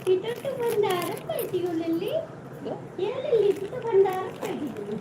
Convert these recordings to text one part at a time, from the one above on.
ഇട്ടിട്ട് പണ്ടാരം കഴിക്കുള്ളല്ലേ ഏഴല്ലേ ഇട്ടിട്ട് പണ്ടാരം കഴിക്കുന്നു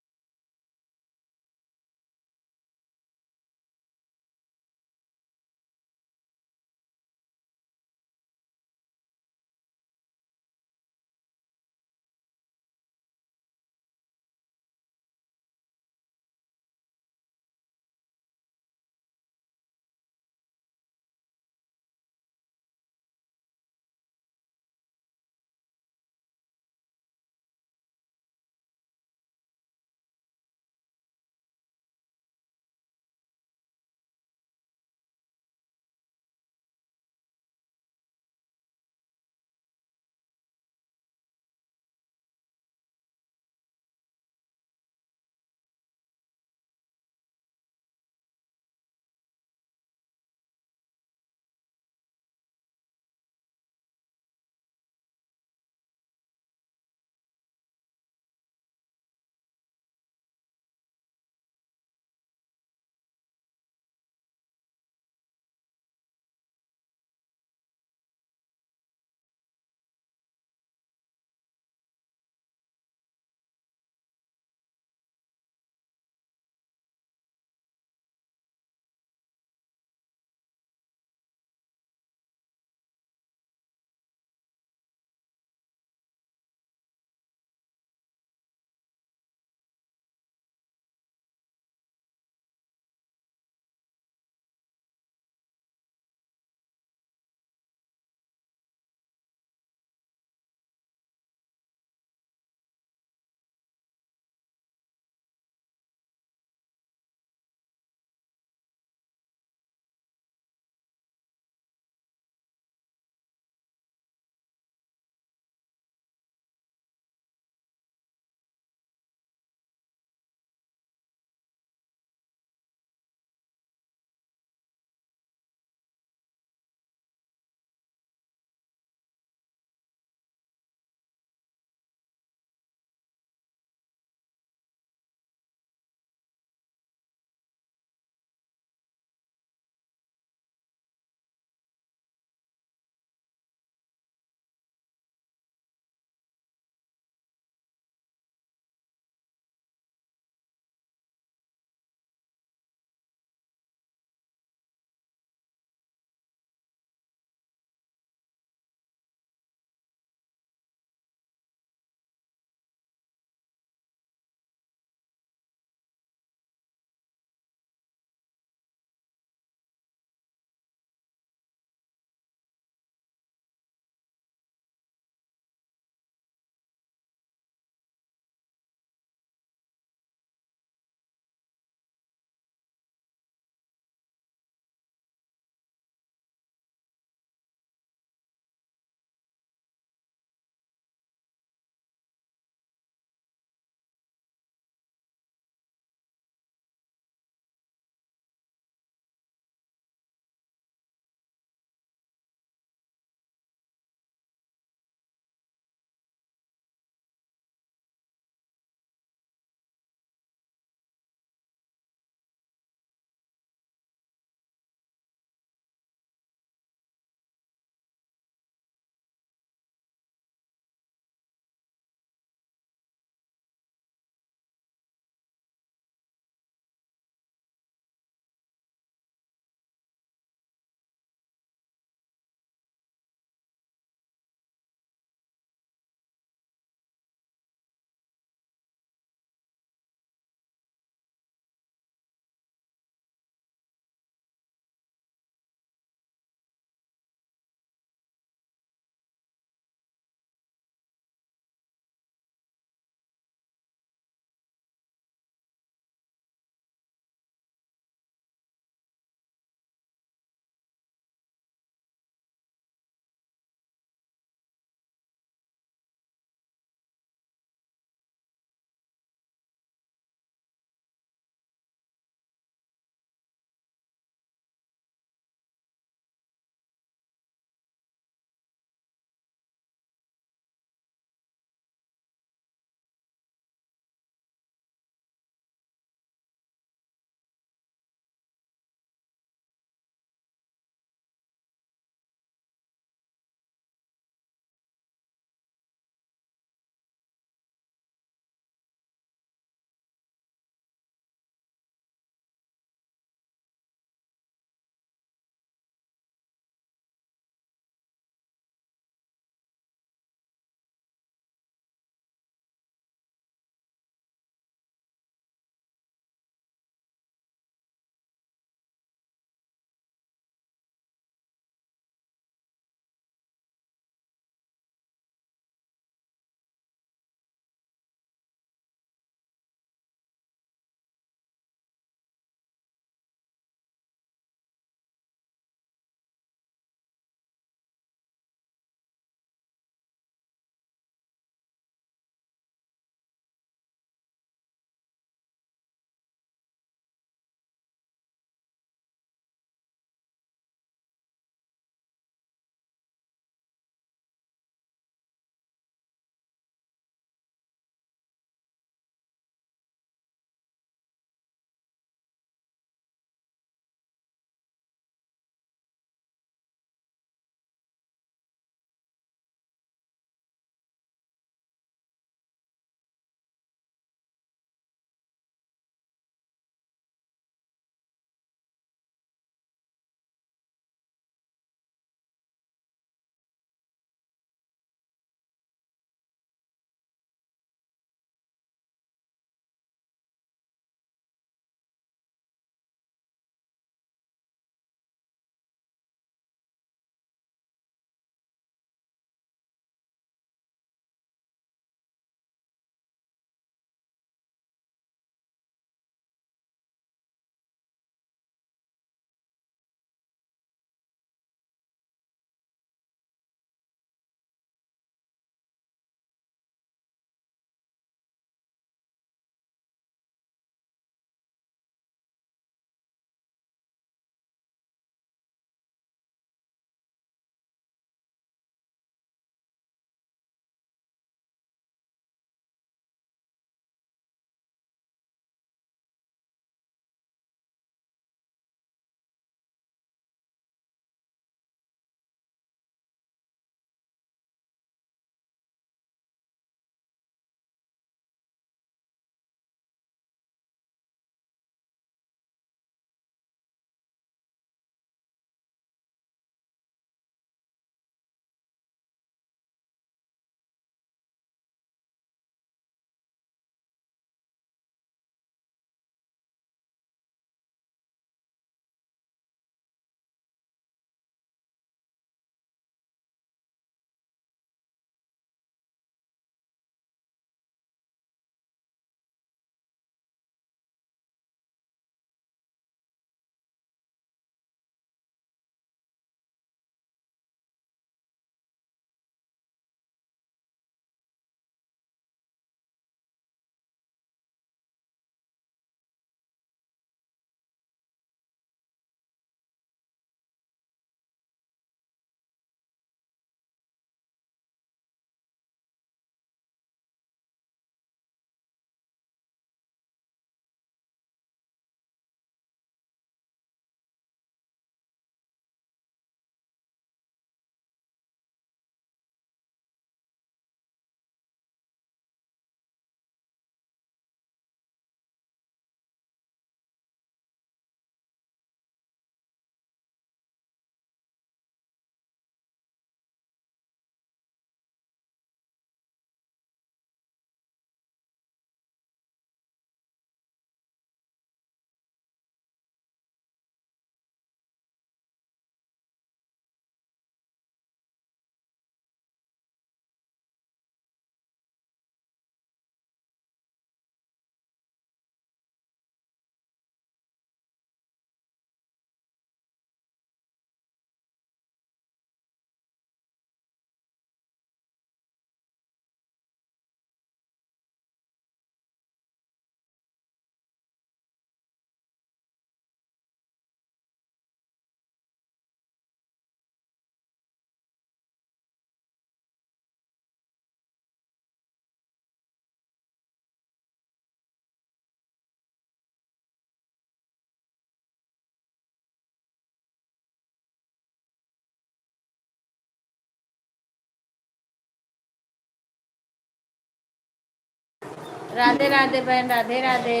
राधे राधे बहन, राधे राधे।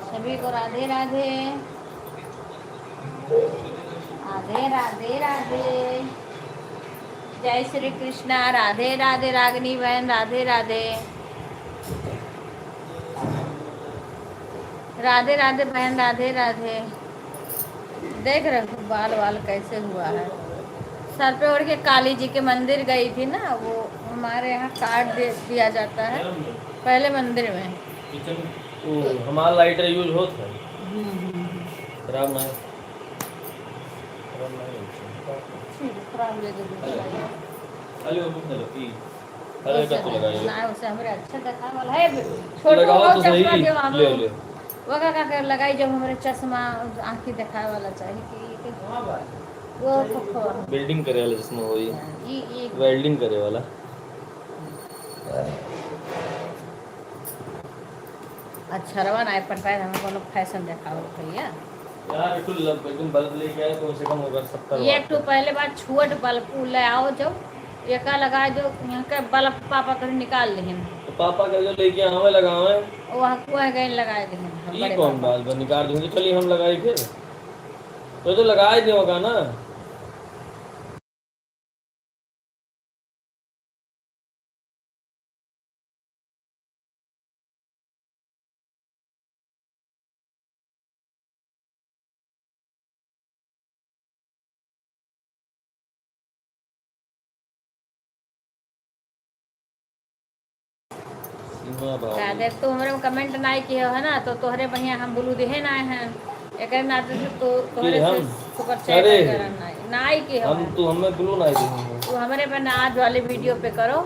सभी को राधे राधे। राधे राधे राधे। जय श्री कृष्णा। राधे राधे रागिनी बहन, राधे राधे। राधे राधे बहन, राधे राधे। देख रहे हो बाल वाल कैसे हुआ है। सर पे ओढ़ के काली जी के मंदिर गई थी ना, वो हमारे यहाँ कार्ड दे दिया जाता है पहले मंदिर में। किचन हमारा लाइटर यूज होता है। खराब ना है। खराब ना है। खराब ले दो। अरे वो बुक लगी। अरे क्या तो लगाइए ना उसे हमरे अच्छा देखा वाला है। छोटू लगाओ वो तो चश्मा सही। जो हम ले ले वो का कर लगाई जब हमारे चश्मा आँखी दिखाए वाला चाहिए कि वो तो वेल्डिंग करे वाला जिसमें वही ये वेल्डिंग करे वाला। अच्छा रवा ना पड़ता है हमें कोनो फैशन दिखाओ भैया। यार एकदम बल्ब लेके आए तो कम से कम होगा 70 ये वाट तो का। पहले बार छुअट बल्ब ले आओ जब एका लगा जो यहाँ के बल्ब पापा कर निकाल लेहिन तो पापा का जो लेके आवे लगावे वहाँ कुआं गए लगाए देहिन हम ई बड़े कौन पापा। बाल पर निकाल दूंगी। चलिए हम लगाए फिर तो लगा ही होगा ना। सीमा भाभी देख तू हमारे में कमेंट नहीं किए है ना तो तोहरे बढ़िया हम बोलू देहे ना है एक नाते से तो तोहरे से हम सुपर चैट अरे करना नहीं कि हम तो हमें ब्लू ना देंगे। तू हमारे पे ना आज वाले वीडियो पे करो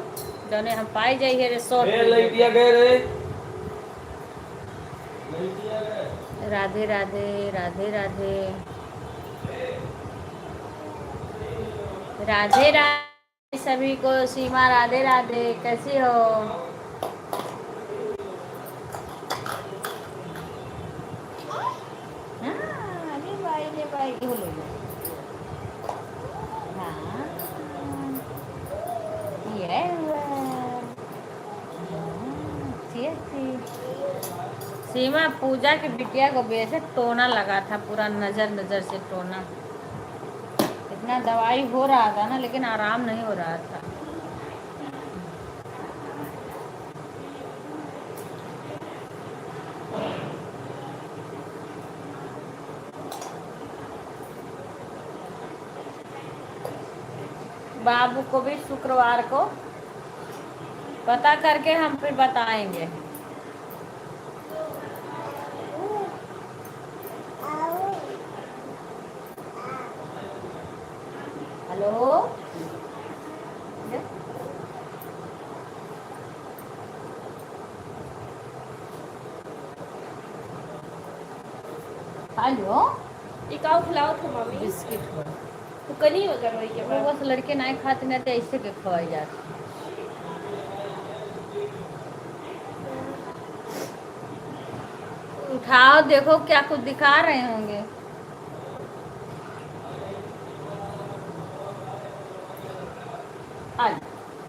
जौने हम पाई जाइए रे शॉर्ट ए लइटिया गए रे लइटिया गए। राधे राधे राधे राधे राधे राधे सभी को। सीमा राधे राधे कैसी हो। हाँ, अरे भाई क्यों ले लो। हाँ, ये सीमा पूजा की बिटिया को भी ऐसे टोना लगा था पूरा नजर नजर से टोना। इतना दवाई हो रहा था ना लेकिन आराम नहीं हो रहा था। बाबू को भी शुक्रवार को पता करके हम फिर बताएंगे। हेलो हेलो टिकाऊ खिलाओ तो मम्मी बिस्किट हो तो कनी अगर वही के वो बस लड़के नहीं खाते नहीं तो ऐसे के खवाई जाते। उठाओ देखो क्या कुछ दिखा रहे होंगे।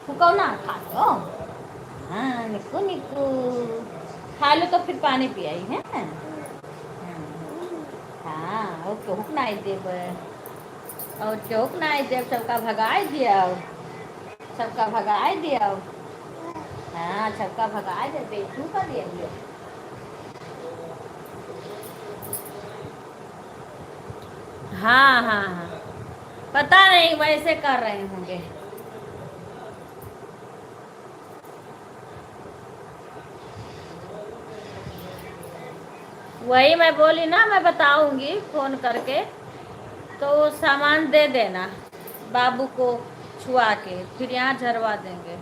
फुकाओ ना खा लो। हाँ निकू निकू खा लो तो फिर पानी पियाई है। हाँ ओके हुक नहीं देब और चौक नहीं देब सबका भगाए दिया सबका भगाए दिया। हाँ सबका भगाए दे बेचू का दिया। हाँ हाँ हाँ पता नहीं वैसे कर रहे होंगे। वही मैं बोली ना मैं बताऊंगी फोन करके तो सामान दे देना बाबू को छुआ के फिर यहाँ झरवा देंगे।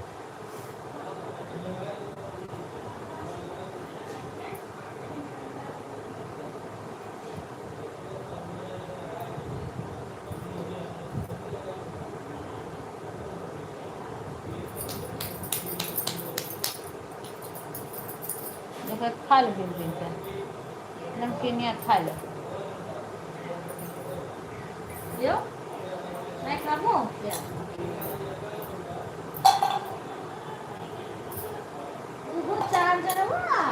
देखो खा लो दिन नमकीनिया खा लो। मैं खाबो क्या वो चार्जर हुआ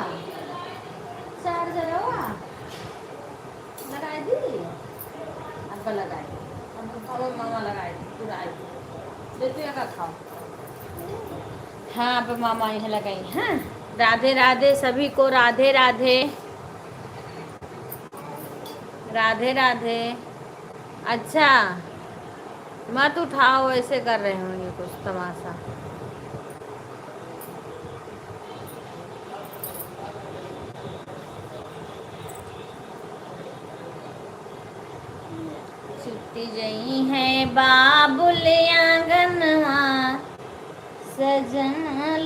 लगाई दी अब लगाई अब मामा लगाई पूरा आई ले तू का खाओ हाँ अब मामा यहाँ लगाई हाँ राधे राधे सभी को राधे राधे राधे राधे अच्छा मत उठाओ ऐसे कर रहे होंगे कुछ तमाशा छुट्टी जई है बाबुल आंगनवा सजन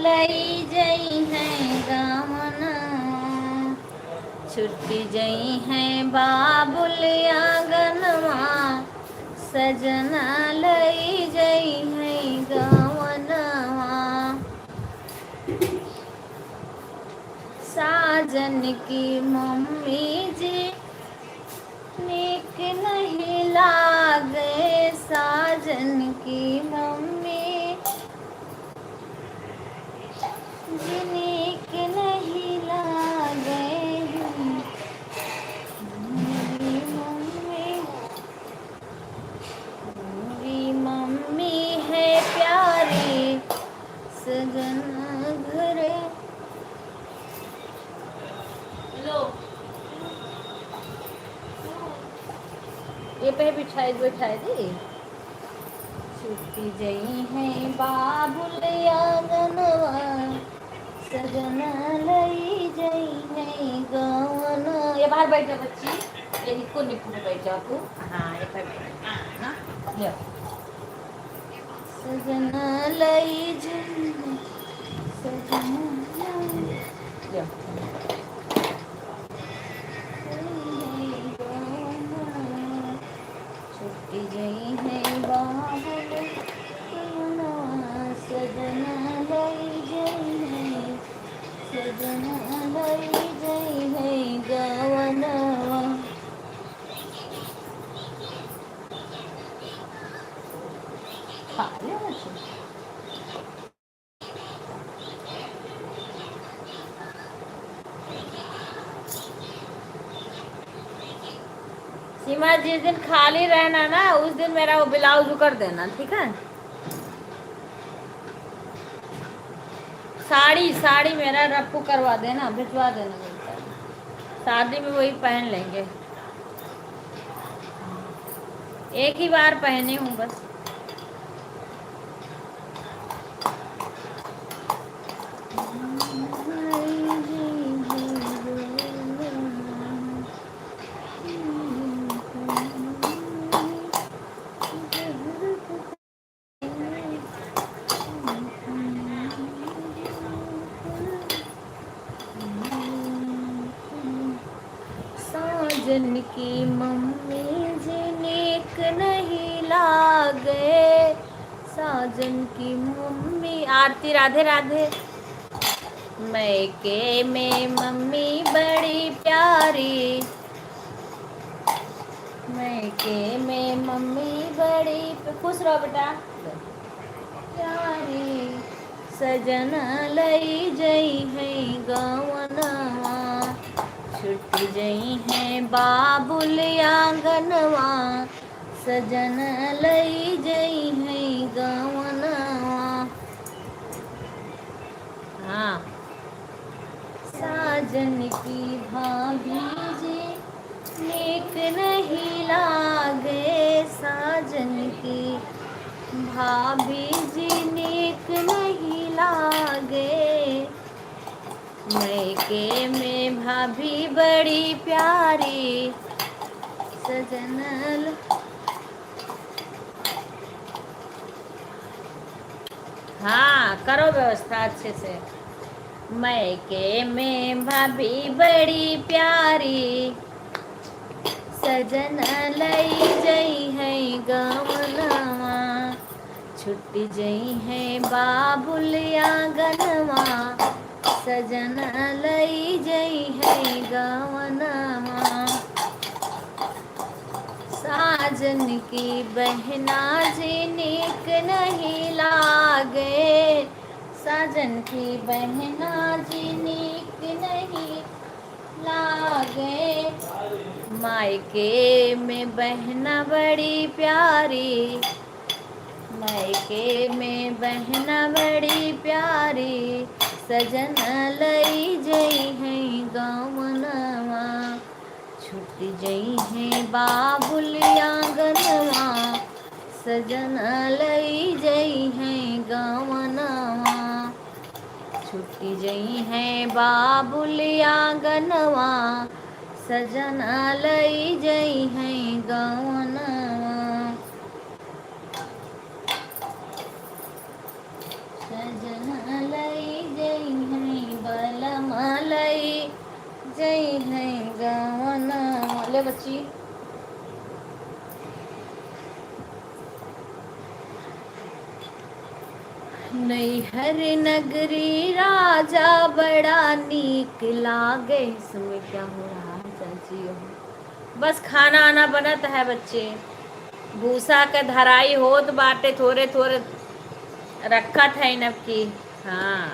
लई जई है गावना छुट्टी जई है बाबुल आंगनवा सजना लई जई है गावनवा साजन की मम्मी जी नीक नहीं लागे साजन की मम्मी जी नीक नहीं लागे मेरी मम्मी है प्यारी सजन घरे लो ये पे बिछाई दी छुट्टी जई है बाबुल आंगनवा सजना लई जई है गवन ये बाहर बैठ जा बच्ची ये निको निको बैठ जा तू हाँ ये पे बैठ हाँ ले सजना लई जई सजना ले छुट्टी जई है बाबुल सजना लई जई है सजना लई जई है गवनवा खा ले बच्चे सीमा जिस दिन खाली रहना ना उस दिन मेरा वो ब्लाउज कर देना ठीक है साड़ी मेरा रफ्फू करवा देना भिजवा देना शादी में वही पहन लेंगे एक ही बार पहनी हूँ बस साजन की मम्मी जी नेक नहीं लागे साजन की मम्मी आरती राधे राधे मैके में मम्मी बड़ी प्यारी मैके में मम्मी बड़ी खुश रहो बेटा प्यारी सजना लई जई है गवनवा छुट्टी जई है बाबुल आंगनवा सजन लई जई है गवनवा हाँ साजन की भाभी जी नेक नहीं लागे साजन की भाभी जी नेक नहीं लागे मैके में भाभी बड़ी प्यारी सजनल हाँ करो व्यवस्था अच्छे से मैके में भाभी बड़ी प्यारी सजन लई जई है गवनवा छुट्टी जई है बाबुल आंगनवा सजन लई जई है गवनवा साज साजन की बहना जी नीक नहीं लागे, साजन की बहना जी नीक नहीं लागे, मायके में बहना बड़ी प्यारी, मायके में बहना बड़ी प्यारी, सजन लई जई है गवनवा, छूट जई है बाबुल आंगनवा, सजन लई जई है गवनवा, छूट जई है बाबुल आंगनवा, सजन लई जई है गवनवा, सजन लई जई है बलम लई जई है गवनवा। ले बच्ची, नैहर नगरी राजा बड़ा नीक लागे। इसमें क्या हो रहा है चाची? बस खाना आना बनत है बच्चे, भूसा के धराई होत बाटे, थोड़े थोड़े रखत है इनब की। हाँ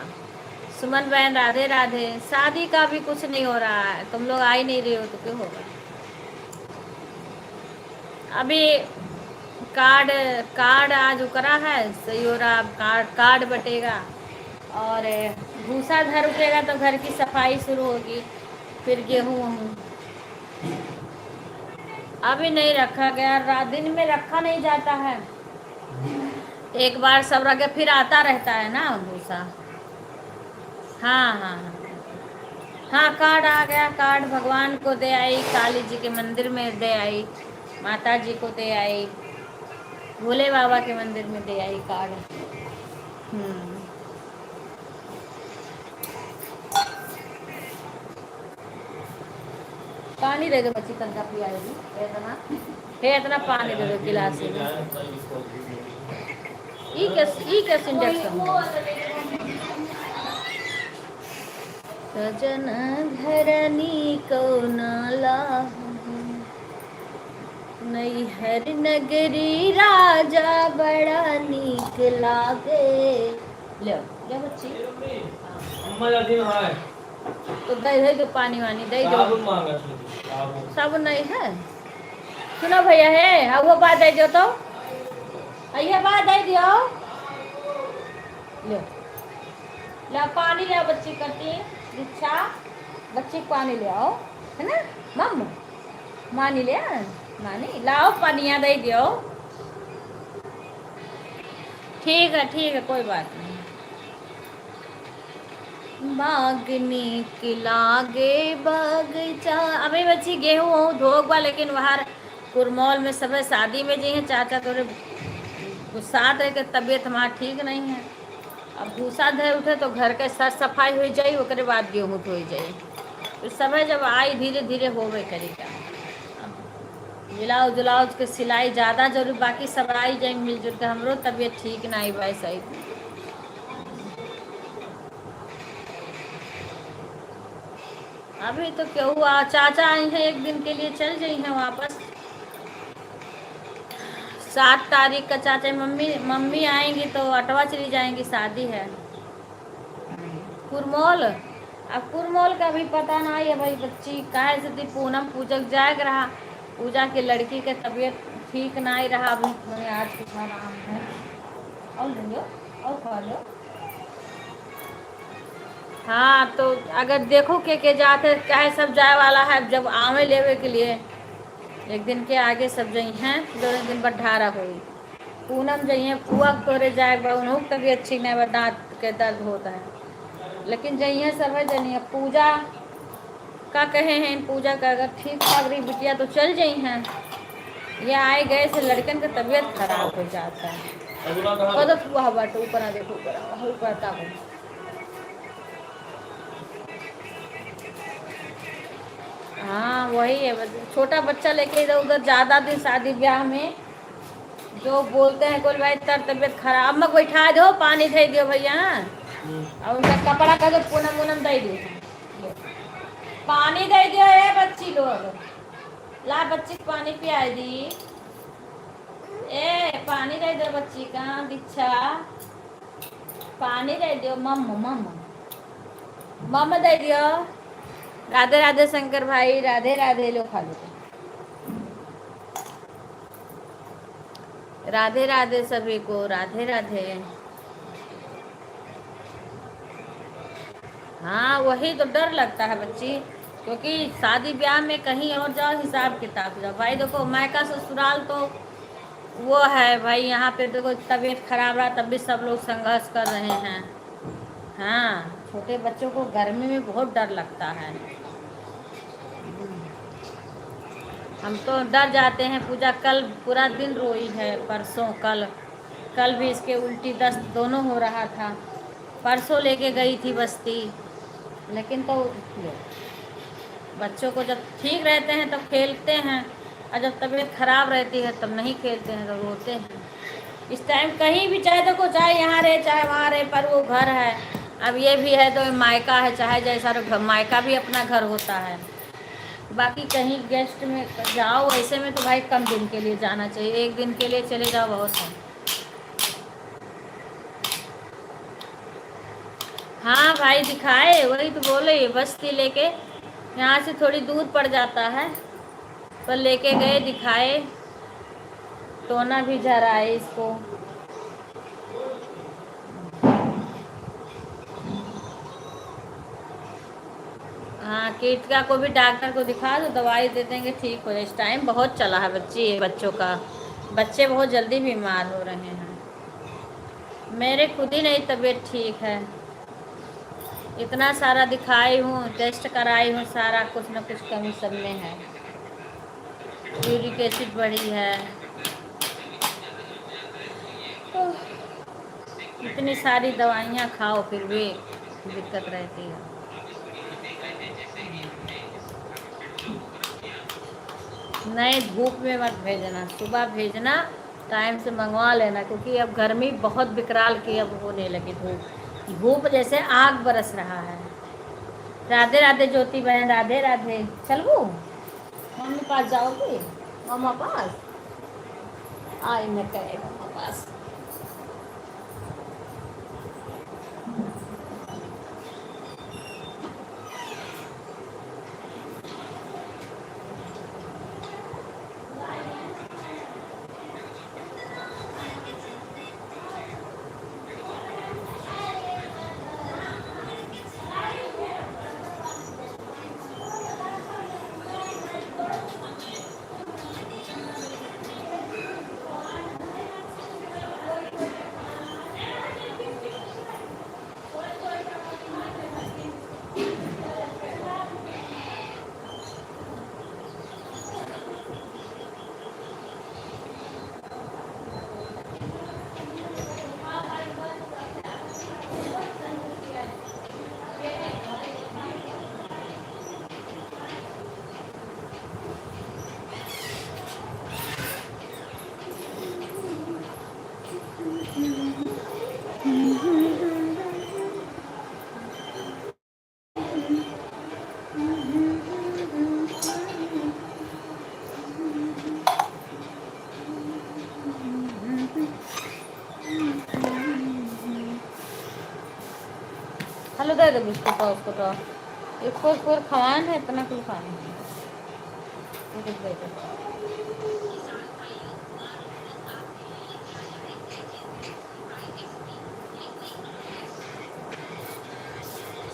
सुमन बहन राधे राधे। शादी का भी कुछ नहीं हो रहा है, तुम लोग आ ही नहीं रहे हो तो क्यों होगा? अभी कार्ड आज उकरा है, सही हो रहा। कार्ड बटेगा और भूसा घर उठेगा तो घर की सफाई शुरू होगी, फिर गेहूँ अभी नहीं रखा गया, दिन में रखा नहीं जाता है। एक बार सब रखे फिर आता रहता है ना भूसा। हाँ हाँ हाँ, कार्ड आ गया। कार्ड भगवान को दे आई, काली जी के मंदिर में दे आई, माता जी को दे आई, भोले बाबा के मंदिर में दे आई कार्ड। पानी दे दो बच्ची, तनका पियाएगी इतना पानी दे दो गिलास में। ई के इंडक्शन सजन घरनी को नाला, नैहर नगरी राजा बड़ा नीक लागे। ले ले बच्ची, अम्मा जाती है तो दे दो पानी वानी दे दो। साबुन नहीं है? सुनो भैया है वो बात दे दो तो, ये बात दे दियो। लो ला पानी ले बच्ची करती इच्छा, बच्ची पानी ले आओ है ना मम्मा, मानी ले मानी लाओ पानिया दे दियो। ठीक है कोई बात नहीं। बागनी की लागे बगीचा। अभी बच्ची गेहूँ धोगवा, लेकिन वहाँ कुरमौल में सब शादी में जी हैं चाचा, तोरे साथ रह के तबीयत हमारा ठीक नहीं है। अब भूसा धर उठे तो घर के साफ सफाई हो जाए, उसके बाद गेहूँ हो जाए, तो सब जब आई धीरे धीरे होवे करेगा। ब्लाउज उलाउज के सिलाई ज़्यादा जरूर, बाकी सब आई जाए मिलजुल के। हमरो तबीयत ठीक नहीं भाई सही। अभी तो क्या हुआ, चाचा आई हैं एक दिन के लिए, चल गई हैं वापस। 7 तारीख का चाचा मम्मी आएंगी तो अटवा चली जाएंगी, शादी है कुरमौल। अब कुरमौल का भी पता नहीं है भाई बच्ची, काहे से पूनम पूजक जाग रहा, पूजा की लड़की के तबीयत ठीक नहीं रहा। अभी मैंने आज कुछ आराम है और लो और खा लो। हाँ तो अगर देखो के जाते चाहे सब जाए वाला है, जब आवे लेवे के लिए एक दिन के आगे सब जई हैं, 2 दिन पर ढारा हुई। पूनम जई हैं पुआ तोरे जाए उन्हों तबीयत ठीक नहीं, दांत के दर्द होता है, लेकिन जई हैं सब है जनी। पूजा का कहे हैं, पूजा का अगर ठीक ठाक रही बिटिया तो चल जाई हैं, ये आए गए से लड़कन का तबीयत खराब हो जाता है। कदम हुआ बाटे ऊपर आ देखो, ऊपर का हाँ वही है, छोटा बच्चा लेके इधर उधर ज़्यादा दिन शादी ब्याह में जो बोलते हैं कोई भाई तर तबीयत खराब मत बैठा दो, पानी दे दियो भैया, और उनका कपड़ा का जो पूनम उनम दे दियो, पानी दे दियो। ये बच्ची लोग ला बच्ची को पानी पिया दी। ए पानी दे दो बच्ची का दीक्षा, पानी दे दियो मम्मा मम्मा मम्मा दे दियो। राधे राधे शंकर भाई, राधे राधे। लो खा लो, राधे राधे सभी को, राधे राधे। हाँ वही तो डर लगता है बच्ची, क्योंकि शादी ब्याह में कहीं और जाओ हिसाब किताब जाओ भाई। देखो मायका ससुराल तो वो है भाई, यहाँ पे देखो तबीयत खराब रहा तब भी सब लोग संघर्ष कर रहे हैं। हाँ छोटे बच्चों को गर्मी में बहुत डर लगता है। हम तो डर जाते हैं। पूजा कल पूरा दिन रोई है, परसों कल कल भी इसके उल्टी दस्त दोनों हो रहा था। परसों लेके गई थी बस्ती, लेकिन तो बच्चों को जब ठीक रहते हैं तब खेलते हैं, और जब तबीयत खराब रहती है तब नहीं खेलते हैं, तब रोते हैं। इस टाइम कहीं भी चाहे देखो, चाहे यहाँ रहे चाहे वहाँ रहे, पर वो घर है। अब ये भी है तो मायका है, चाहे जैसा मायका भी अपना घर होता है। बाकी कहीं गेस्ट में जाओ ऐसे में तो भाई कम दिन के लिए जाना चाहिए, एक दिन के लिए चले जाओ बहुत है। हाँ भाई दिखाए, वही तो बोले बस्ती लेके, यहाँ से थोड़ी दूर पड़ जाता है, पर लेके गए दिखाए, टोना भी झराए इसको। हाँ कीटका को भी डॉक्टर को दिखा दो, दवाई दे देंगे ठीक हो जाए। इस टाइम बहुत चला है बच्ची, बच्चों का, बच्चे बहुत जल्दी बीमार हो रहे हैं। मेरे खुद ही नहीं तबीयत ठीक है, इतना सारा दिखाई हूँ, टेस्ट कराई हूँ, सारा कुछ न कुछ कमी सब में है। यूरिक एसिड बढ़ी है, इतनी सारी दवाइयाँ खाओ फिर भी दिक्कत रहती है। नहीं धूप में मत भेजना, सुबह भेजना, टाइम से मंगवा लेना, क्योंकि अब गर्मी बहुत विकराल की अब होने लगी। धूप धूप जैसे आग बरस रहा है। राधे राधे ज्योति बहन, राधे राधे। चलू मम्मी पास जाओगी, मम्मा पास आई मैं करे मम्मा पास। हेलो दे दो बिस्कुट तो उसको, तो इसको खवान है, इतना कुछ खाने है।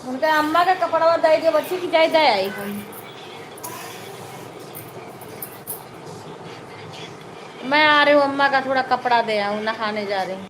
उनका अम्मा का कपड़ा दे दियो बच्ची की, जाए दे आई हम। मैं आ रही हूँ, अम्मा का थोड़ा कपड़ा दे आऊँ, नहाने जा रही हूँ।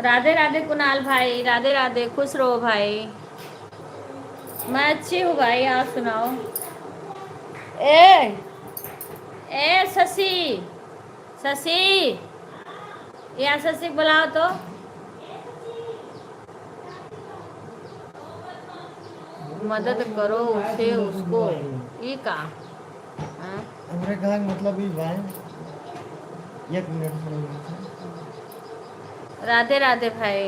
राधे राधे कुणाल भाई, राधे राधे, खुश रहो भाई। मैं अच्छी हूँ भाई, आप सुनाओ। ए ए शशि, शशि, यहाँ शशि बुलाओ तो। मदद करो उसे, उसको। ये का हाँ? हमरे कहा मतलब ई बा, एक मिनट सुनो। राधे राधे भाई।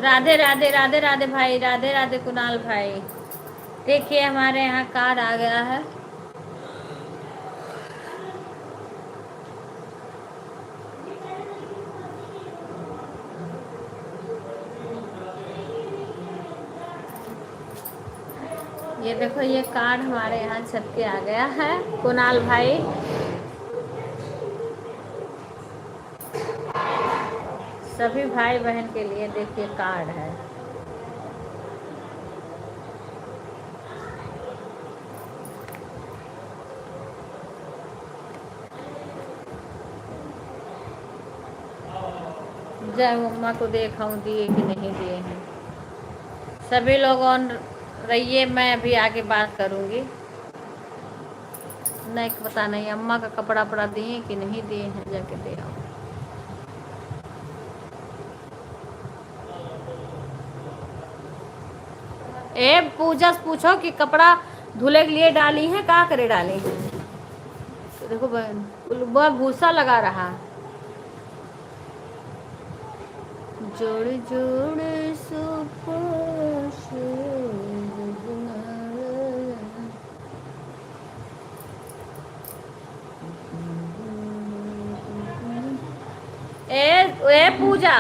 राधे राधे, राधे राधे भाई, राधे राधे कुणाल भाई। देखिए हमारे यहाँ कार आ गया है। ये देखो ये कार्ड हमारे यहाँ छप के आ गया है कुणाल भाई। सभी भाई बहन के लिए देखिए कार्ड है। जय मम्मा को देखाऊं दिए कि नहीं दिए हैं। सभी लोग ऑन रहिए, मैं अभी आगे बात करूंगी। नहीं पता नहीं अम्मा का कपड़ा पड़ा दिए कि नहीं दिए हैं, जाके दे आओ। ए पूजा से पूछो कि कपड़ा धुले के लिए डाली है, का करे डाली है। तो देखो बहन वह भूसा लगा रहा। जोड़े जोड़े सुपोष ए पूजा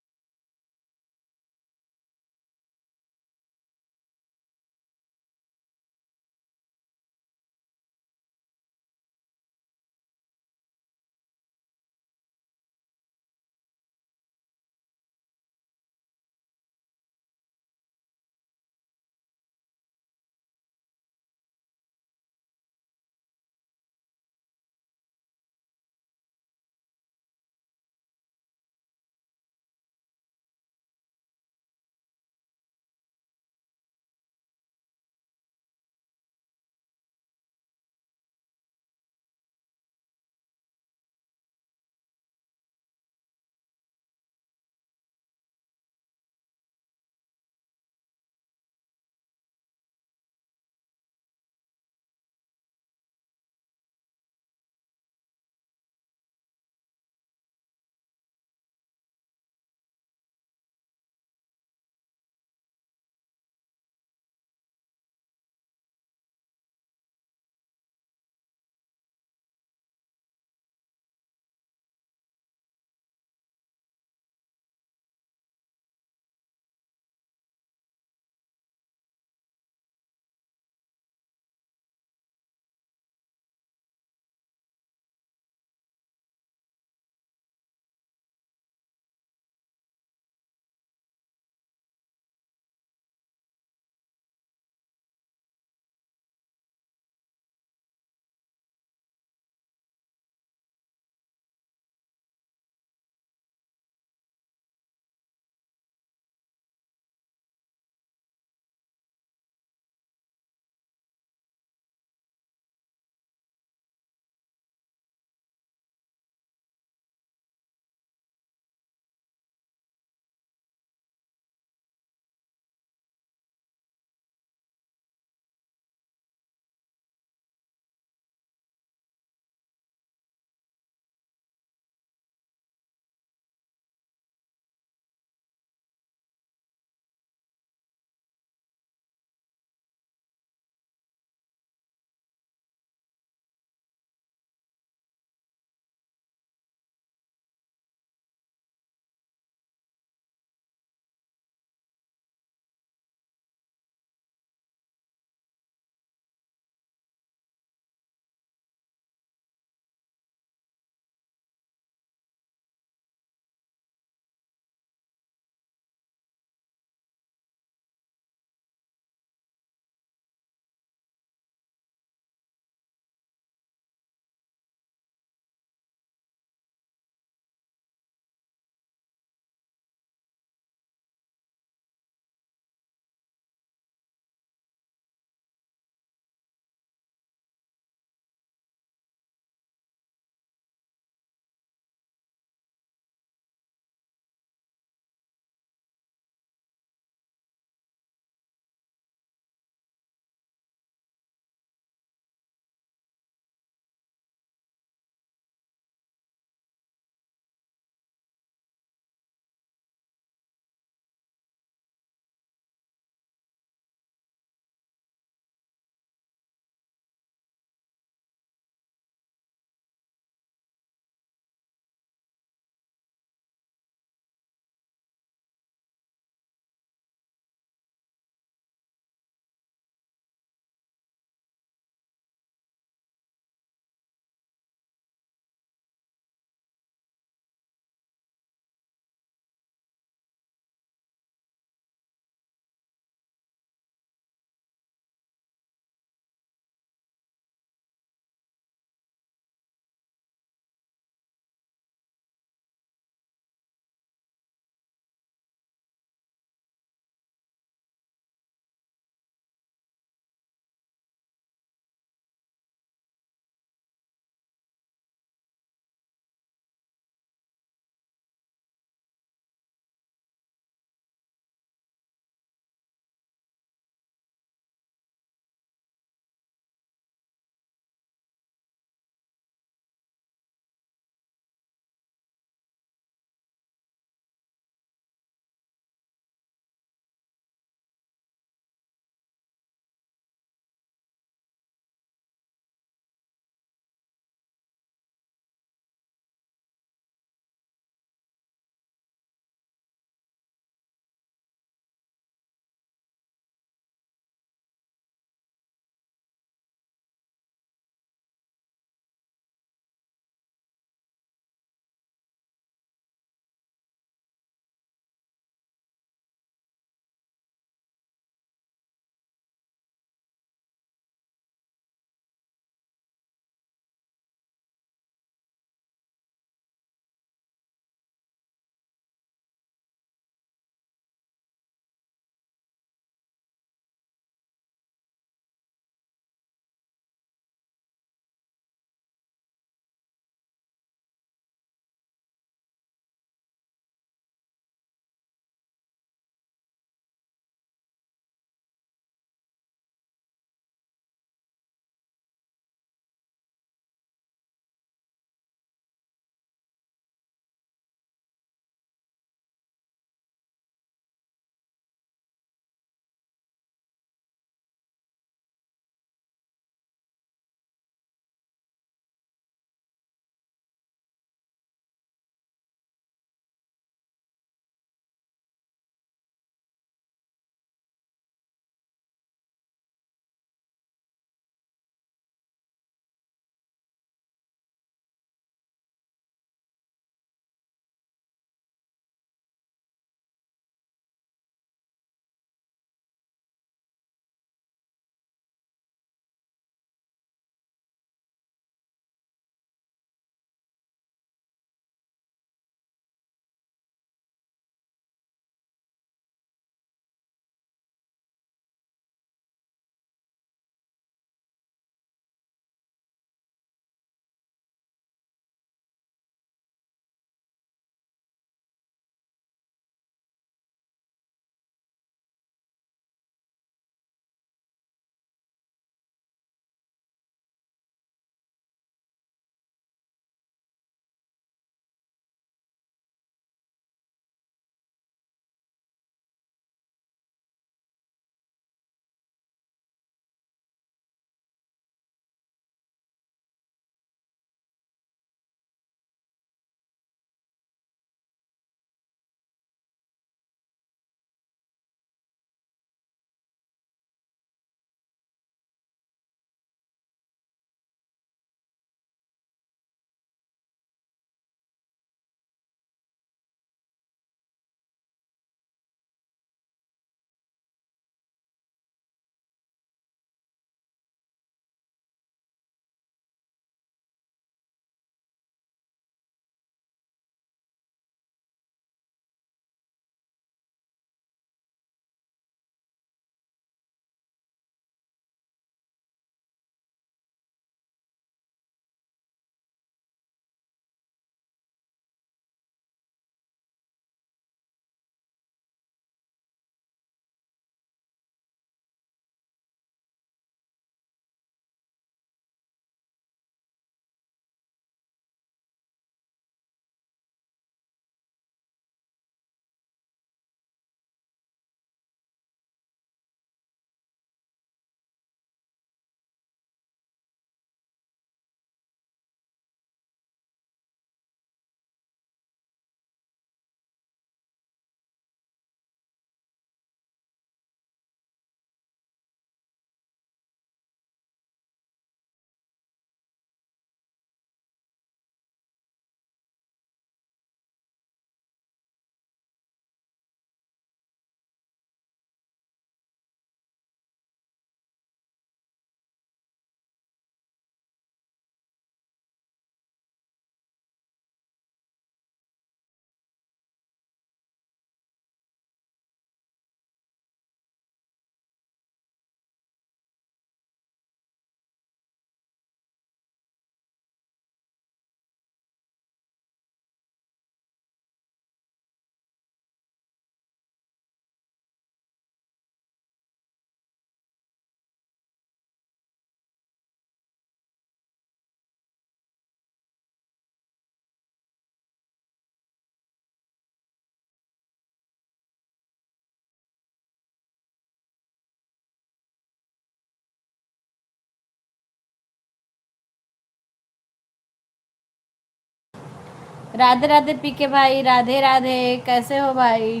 राधे राधे पीके भाई, राधे राधे, कैसे हो भाई?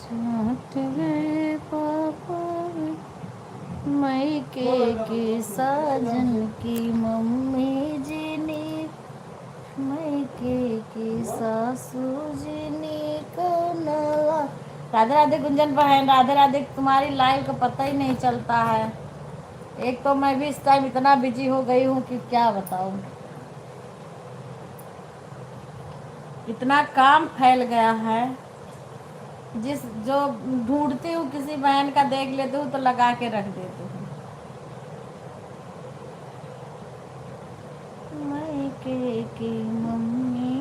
छूट गए पापा मैके के साजन की मम्मी जी ने, मैके की सासू जी ने कनवा। राधे राधे गुंजन बहन, राधे राधे। तुम्हारी लाइव का पता ही नहीं चलता है। एक तो मैं भी इस टाइम इतना बिजी हो गई हूँ कि क्या बताऊँ। इतना काम फैल गया है, जिस जो ढूंढती हूँ किसी बहन का देख लेती हूँ तो लगा के रख देती हूँ। मैके की मम्मी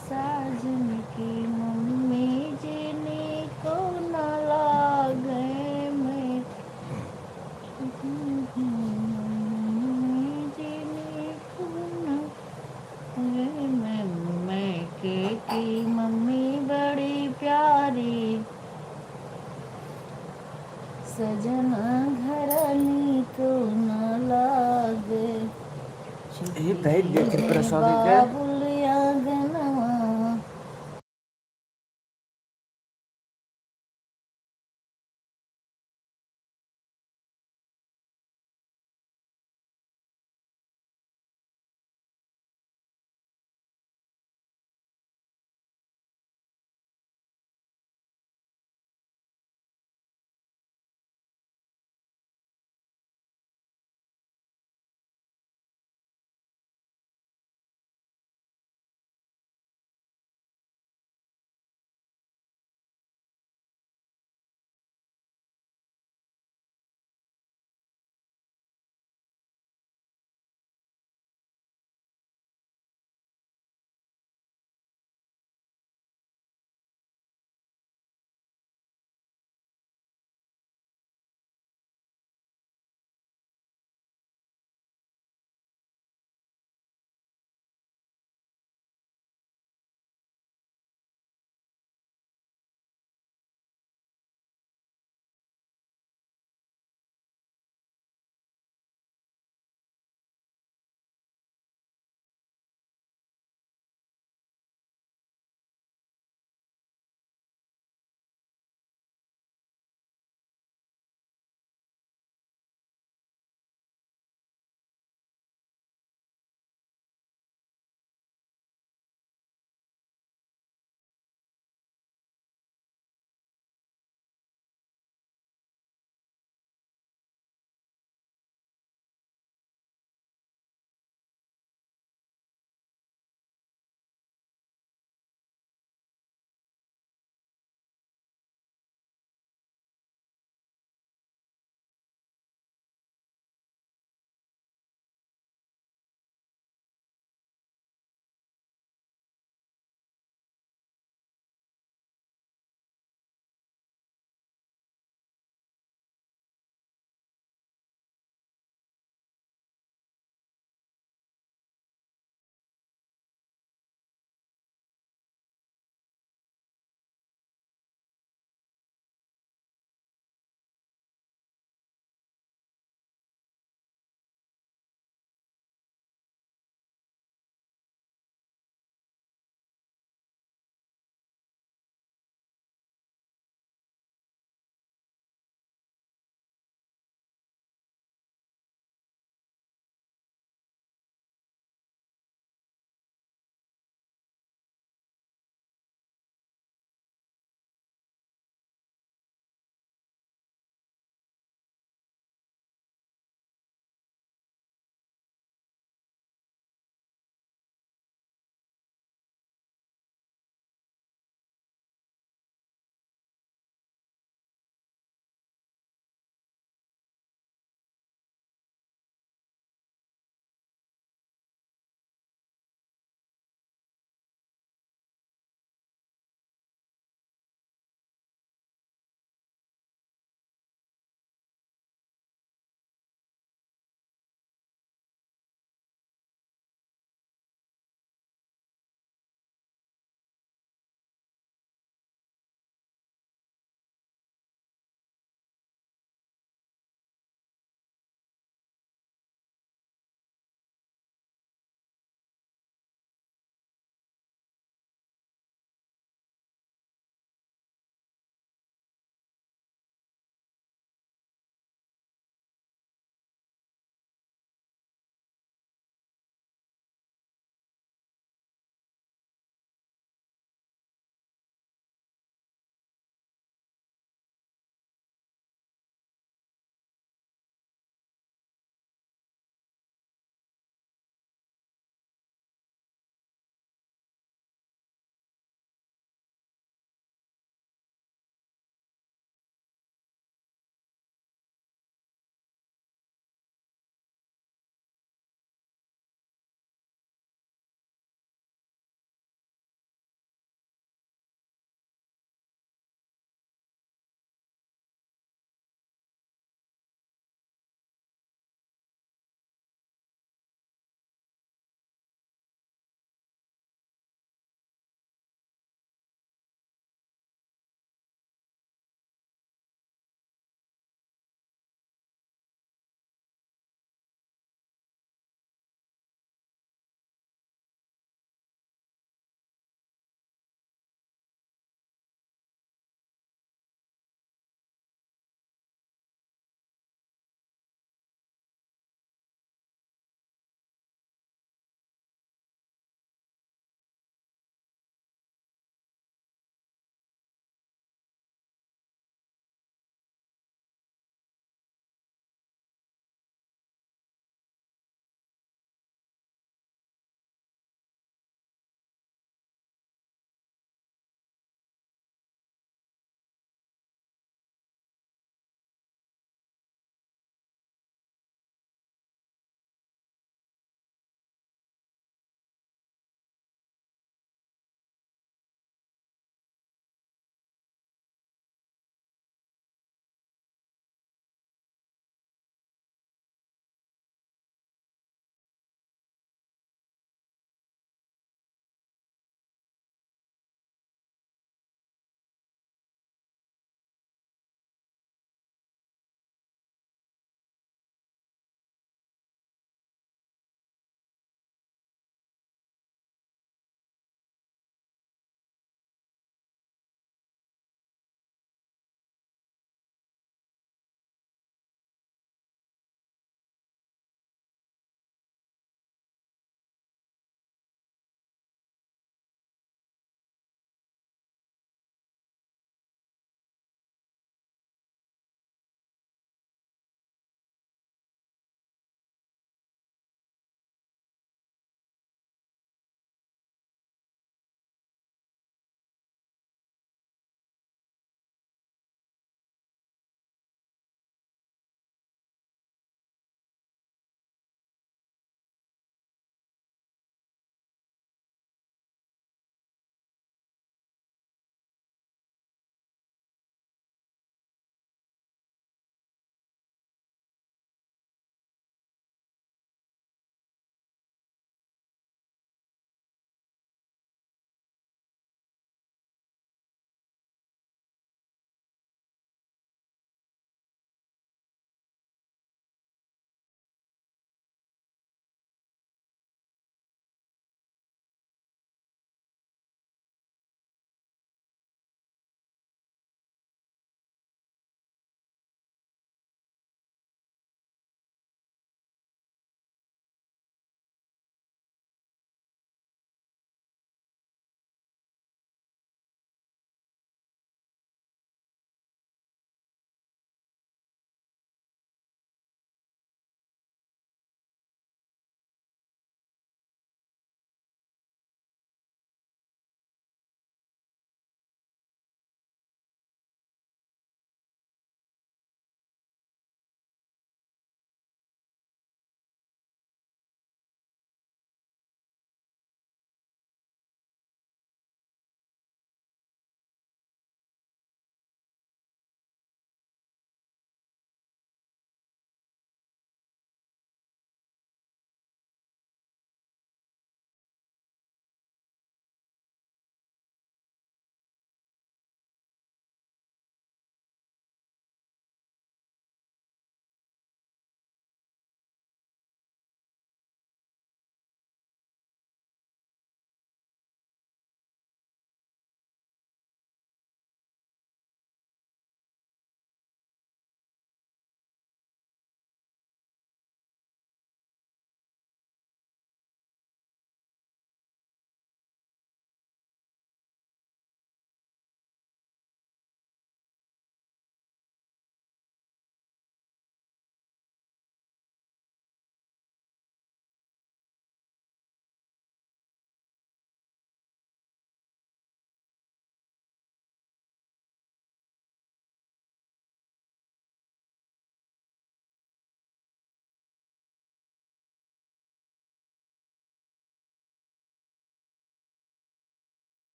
साजन की मम्मी जीने को न लागे मैं, मम्मी जीने को न लागे मैं। मैके की मम्मी बड़ी प्यारी, सजना घरनी को न लागे। ये भाई देख प्रसाद क्या बाबुलिया गनवा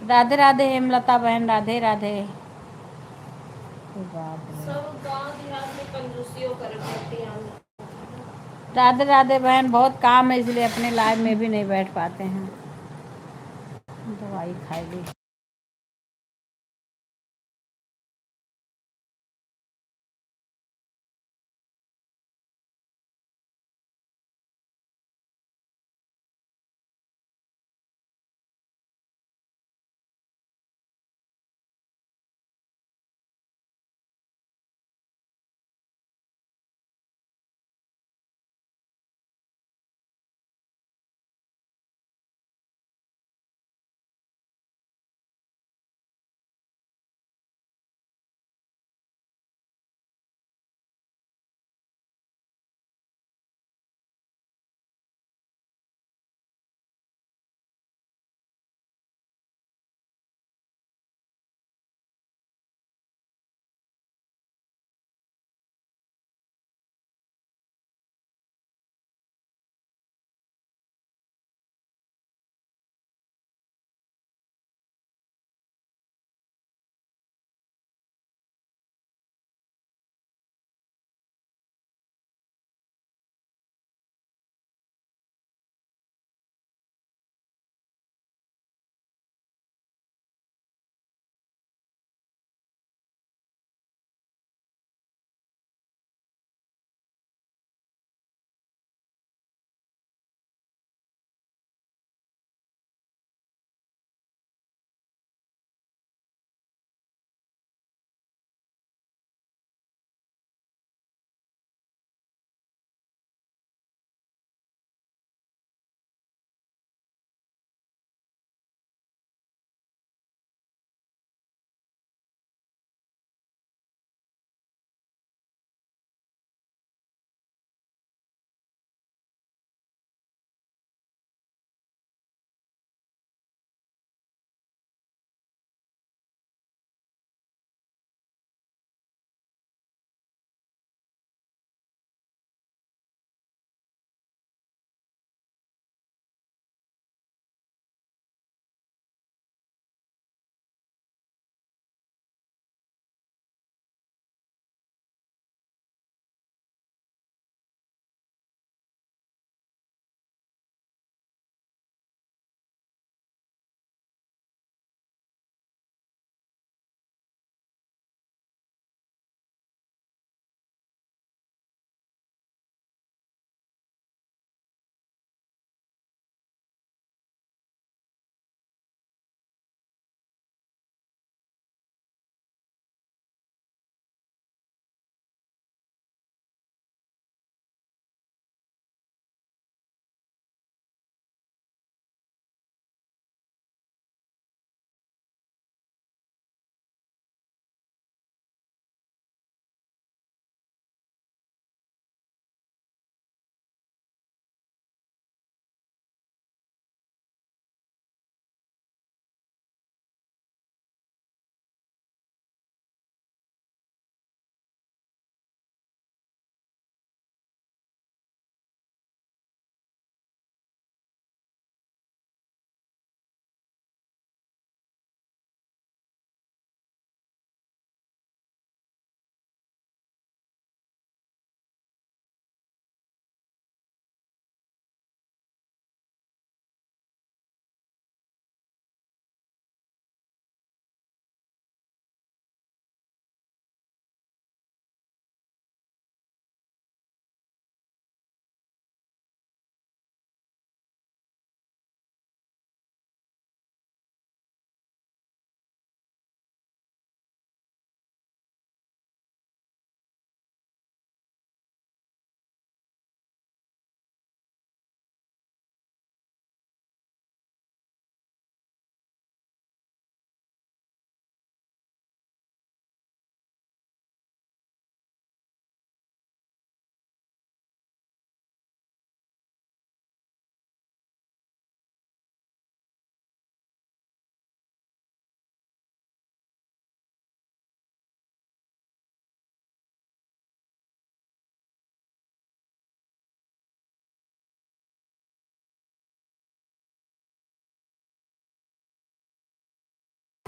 राधे राधे हेमलता बहन, राधे राधे। कोई बात नहीं। सब गांव देहात में कंजूसियों कर बैठती हैं। राधे राधे बहन, बहुत काम है इसलिए अपने लाइव में भी नहीं बैठ पाते हैं। दवाई खाई ली।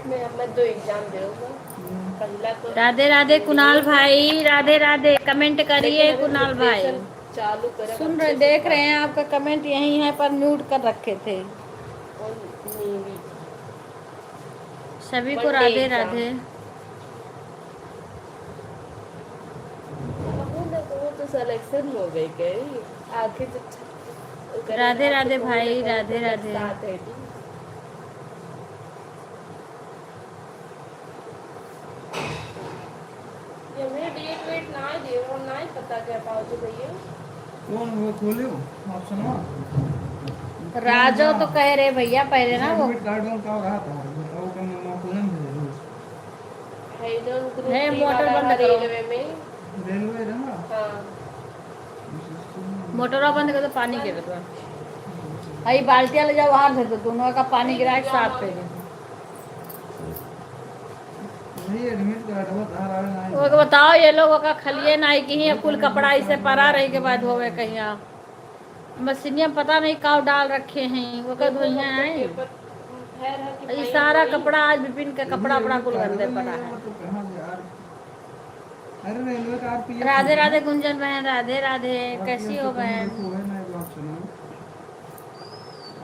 मैं 2 एग्जाम दूंगा। पहला तो राधे राधे कुणाल भाई, राधे राधे। कमेंट करिए लेकिन अभी कुणाल भाई। प्रिपरेशन चालू करें सुन रहे, देख रहे हैं आपका कमेंट यही है पर म्यूट कर रखे थे। और नेवी सभी को One day Radhe exam। Radhe. वो तो सिलेक्शन हो गई गई आखिर जब राधे राधे भाई, राधे राधे। ये मैं डेट वेट ना दे और ना ही पता क्या पाओ जो भैया कौन वो खोले ऑप्शन राजो तो कह रहे भैया पहले ना वो एडमिट कार्ड में का रहा था बताओ कि मैं खोले भेजूं है ना ग्रुप है, डी मोटर वाला बंद करो। रेलवे में। रेलवे रहा हाँ मोटरवा बंद कर दो, पानी गिर दो। भाई बाल्टिया ले जाओ बाहर से, तो दोनों का पानी गिरा के साफ कर दो। वही एडमिट कार्ड बता रहा है वो के बताओ ये लोगों का खलिए ना कि ही कुल कपड़ा इसे परा रही के बाद होवे कहीं आप मशीनिया पता नहीं काव डाल रखे हैं वो का धोइया आए। ये सारा कपड़ा आज विपिन का कपड़ा अपना कुल गंदे पड़ा है। अरे रेलवे का आरपीएफ राधे राधे गुंजन बहन, राधे राधे। कैसी हो बहन?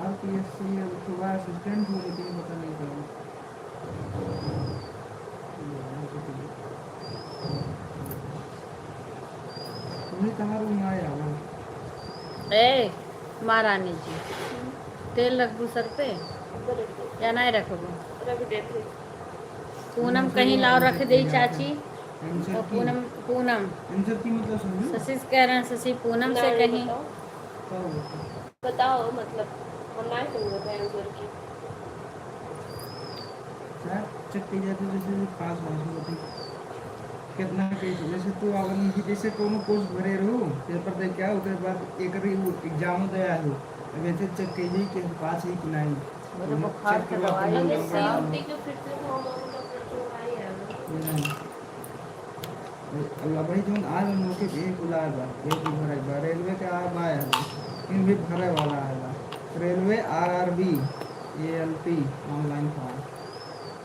आरपीएस सुबह असिस्टेंट हो लेकिन पता नहीं कब तुम्हें कहाँ रूम आया वो ए महारानी जी, तेल रख दू सर पे या नहीं रखबू? रख देते पूनम कहीं लाओ रख दे चाची। आंसर और की पूनम आंसर की मतलब समझो शशि कह रहे हैं, शशि पूनम से कहीं। बताओ मतलब हम ना समझते हैं आंसर की सर चट्टी जाती जैसे पास पास होती कितना केस जैसे तू अगर नहीं जैसे कोनो कोर्स भरे रहो पेपर दे क्या उसके बाद एक एग्जाम दया हो वैसे चेक कीजिए कि पास है कि नहीं मुझे बुखार चेक की करवा दवाई के है। नंबर सीयूटी के फिर से फॉर्म मतलब जो आई है अल्लाह भाई जोन आज हम लोग के एक बुलाया बा एक भी भरे बा रेलवे का आ बा है इन भी भरे वाला है railway RRB ALP online form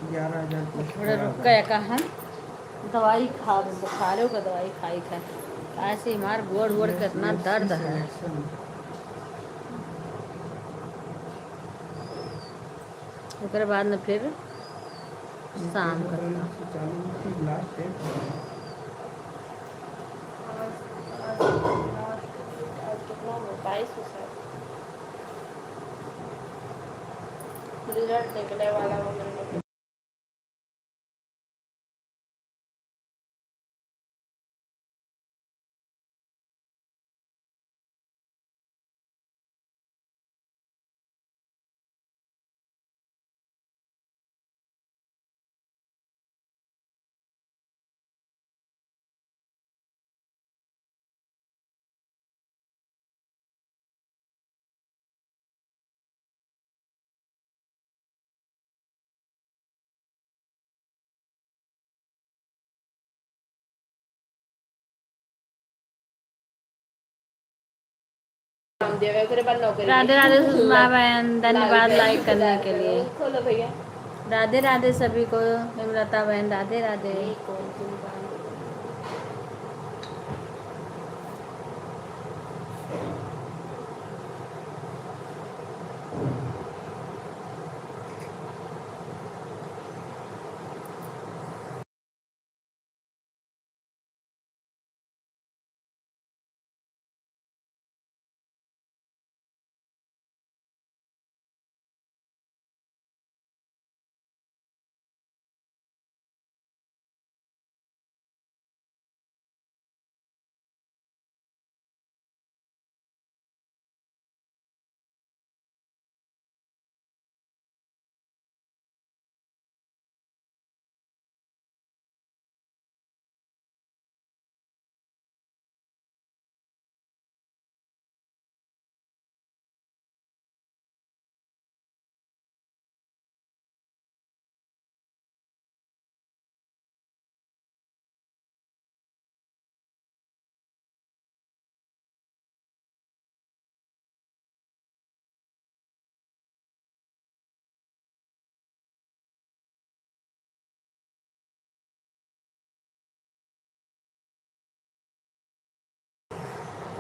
11,000 थोड़ा रुक गए का हम दवाई खा बुखारों का दवाई खाई खा ऐसे हमार गोड़ वोड़ कितना दर्द है। उसके बाद में फिर शाम करना। चालू की लास्ट डेट आज कितना हो 22 रिजल्ट निकले वाला है। राधे राधे सुषमा बहन, धन्यवाद लाइक करने के लिए। खोलो भैया राधे राधे सभी को। हेमलता बहन राधे राधे। कौन सी दुकान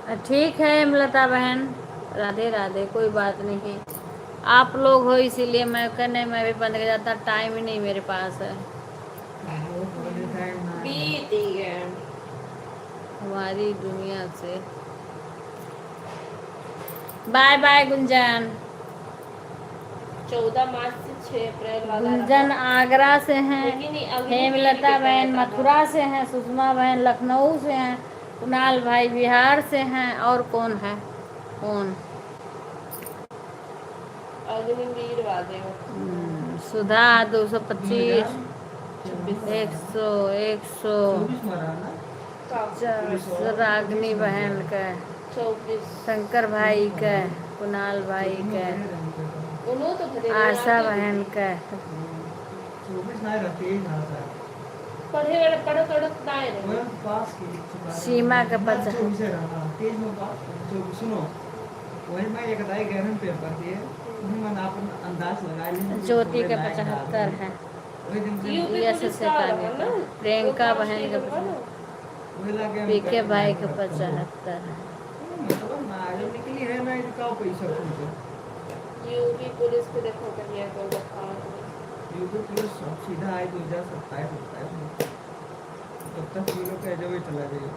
ठीक है हेमलता बहन, राधे राधे, कोई बात नहीं। आप लोग हो इसीलिए मैं कहने मैं भी बंद कर जाता, टाइम ही नहीं मेरे पास है। बहुत बड़े टाइम ना है। बीत गए। हमारी दुनिया से बाय बाय गुंजन। 14 मार्च से 6 अप्रैल वाला गुंजन रहा। आगरा से हैं, लेकिन ये अग्नि वीर हेमलता के बहन तहत मथुरा से हैं, सुषमा बहन लखनऊ से हैं, कुणाल भाई बिहार से हैं, और कौन है कौन? अग्निवीर वादे हो। सुधा 225, 100 24 मारा ना। 150, रागनी बहन का, 24 शंकर भाई का, कुणाल भाई का, उन्हों तो भरे आशा बहन का, 24 ना रहते ही ना था। पढ़े वाले पढ़ो तड़ो दाए रहे। वह पास की चुका है। सीमा का ना 50, 24 है रहा। तेज में पास 24 सुनो। वही मैं एक दाई गहन पेपर दिए। उन्हें मन अपन अंदाज लगा ली। ज्योति का 75 है, वही दिन से यूपी यश पुलिस से का पानी रहा ना। का, प्रियंका वो बहन का कांस्टेबल बनो। वही लगे हम पीके करके भाई नहीं का रखते हो। 75 है। मतलब ना जो निकली है ना इसका पैसा तुमको। यूपी पुलिस को देखो कहिए तो दिखाओ। यूपी पुलिस सब सीधा आई 2027 में। तब तक ये लोग कह जब चला जाए।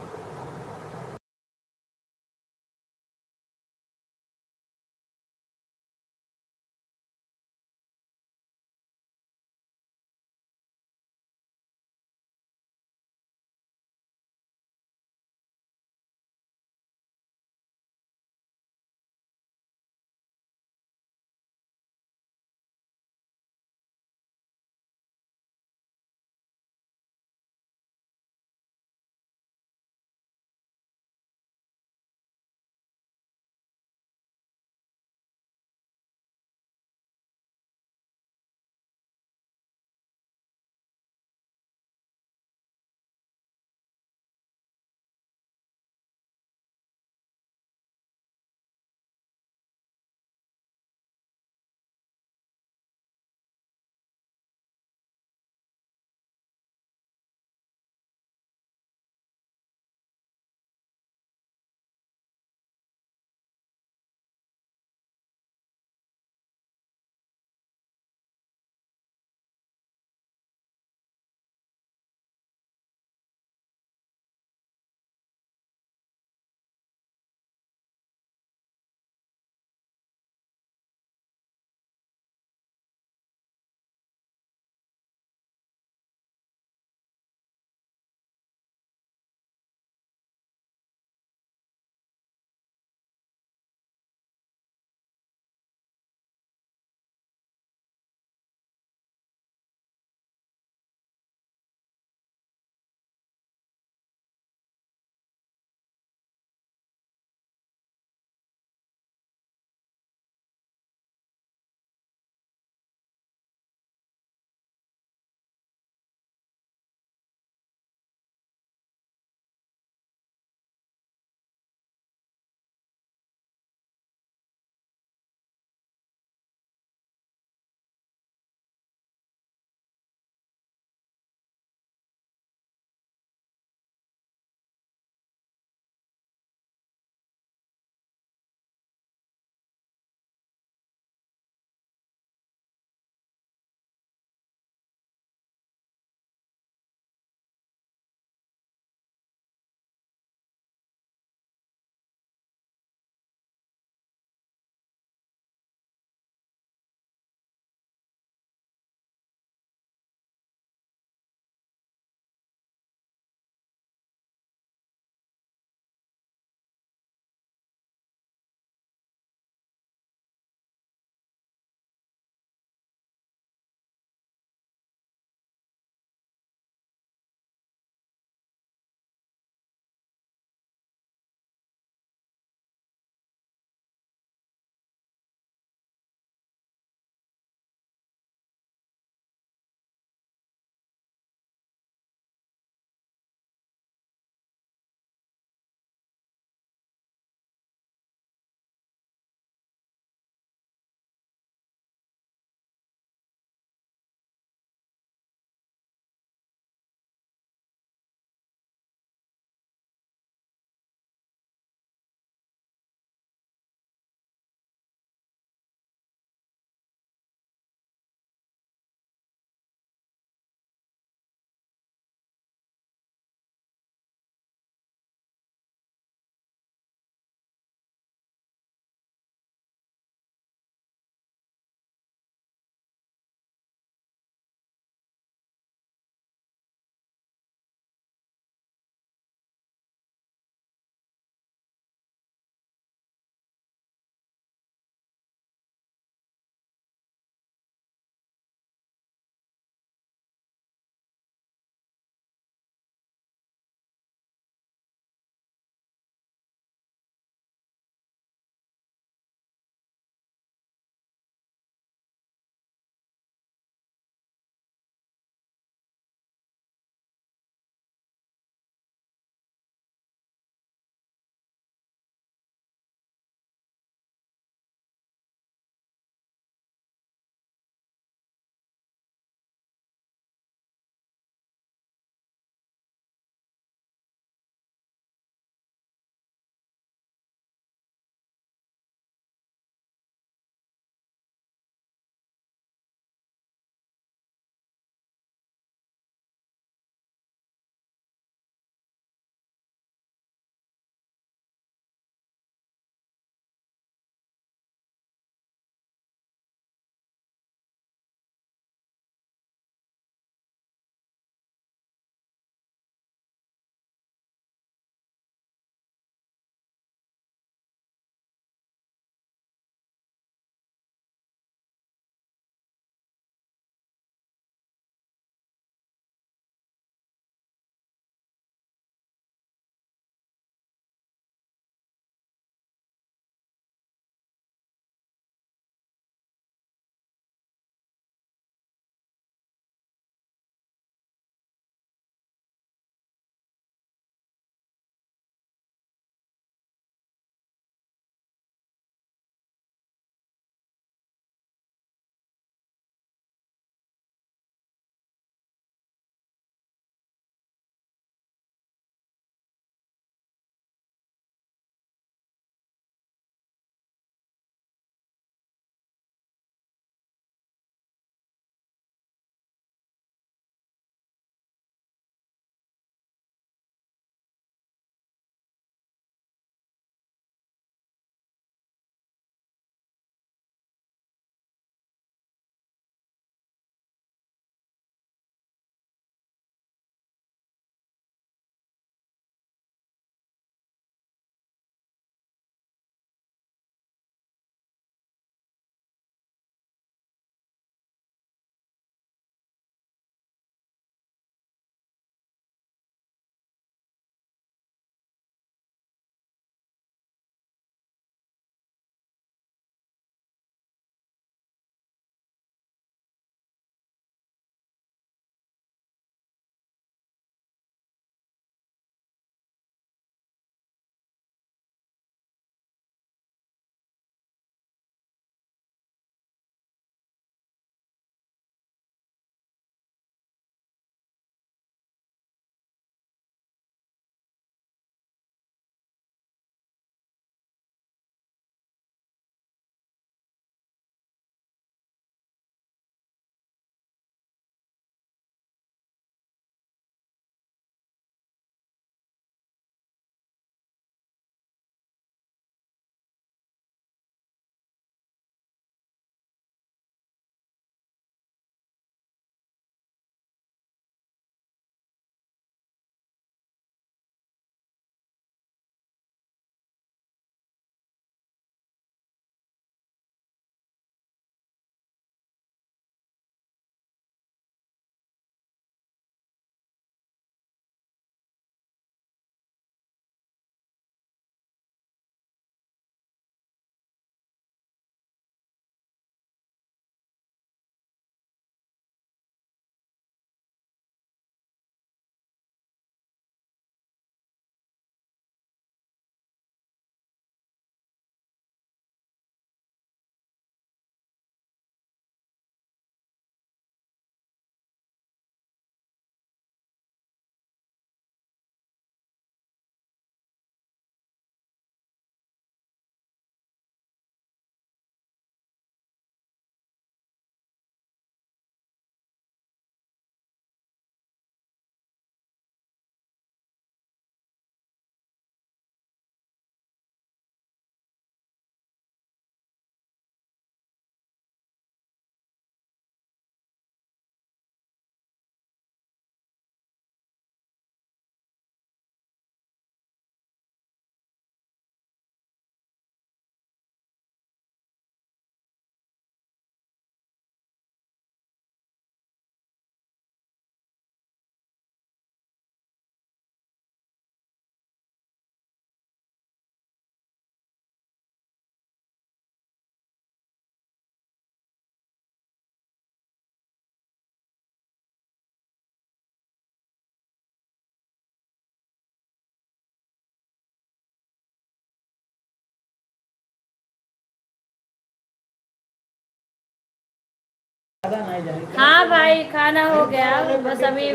ज्यादा नहीं जाए। हाँ भाई खाना हो गया, बस अभी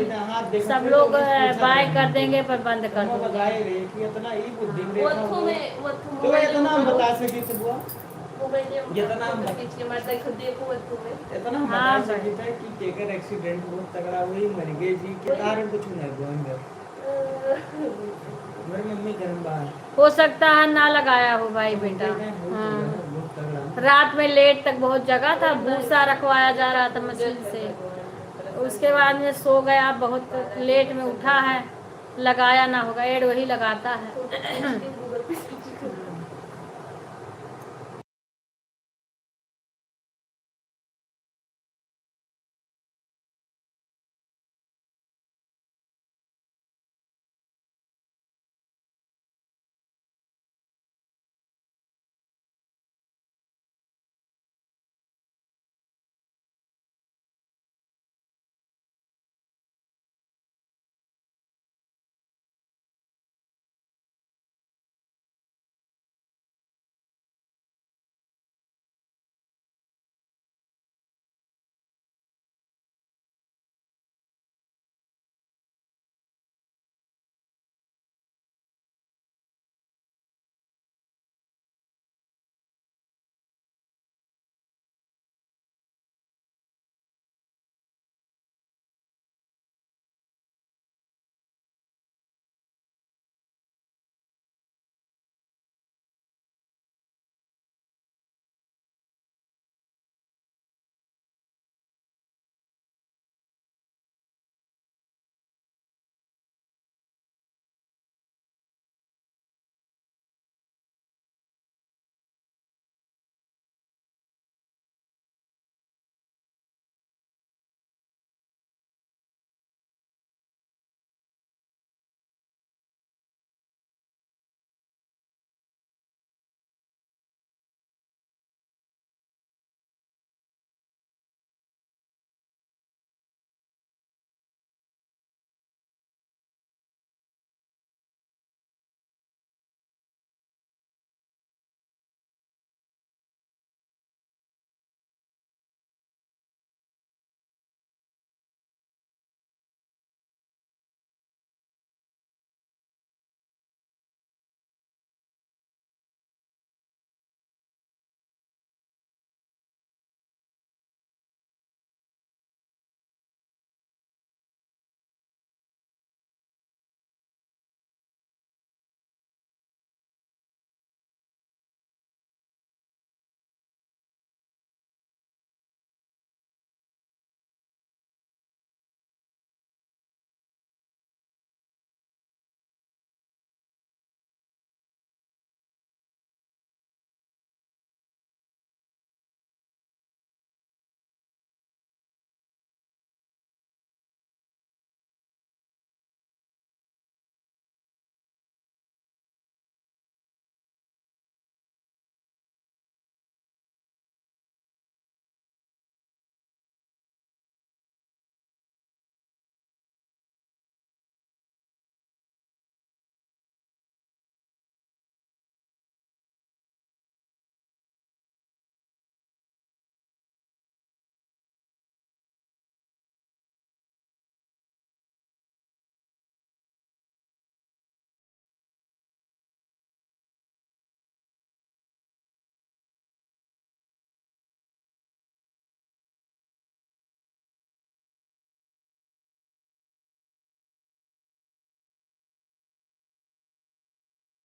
सब लोग बाय कर देंगे पर बंद कर तुम दूंगी। बताए रे कि इतना ही बुद्धि में देखा वथु हो। में वथु तो इतना हम बता सके थे बुआ, मोबाइल जितना हम खींच के मैं देख देखो वथु में इतना हम हाँ बता सके थे कि केकर एक्सीडेंट बहुत तगड़ा हुई, मर गए जी के कारण कुछ नहीं हुआ अंदर। मेरी मम्मी गरम बाहर हो सकता है ना लगाया हो भाई बेटा। हाँ बहुत तगड़ा। रात में लेट तक बहुत जगह था, भूसा रखवाया जा रहा था मशीन से, उसके बाद में सो गया, बहुत लेट में उठा है, लगाया ना होगा, एड वही लगाता है।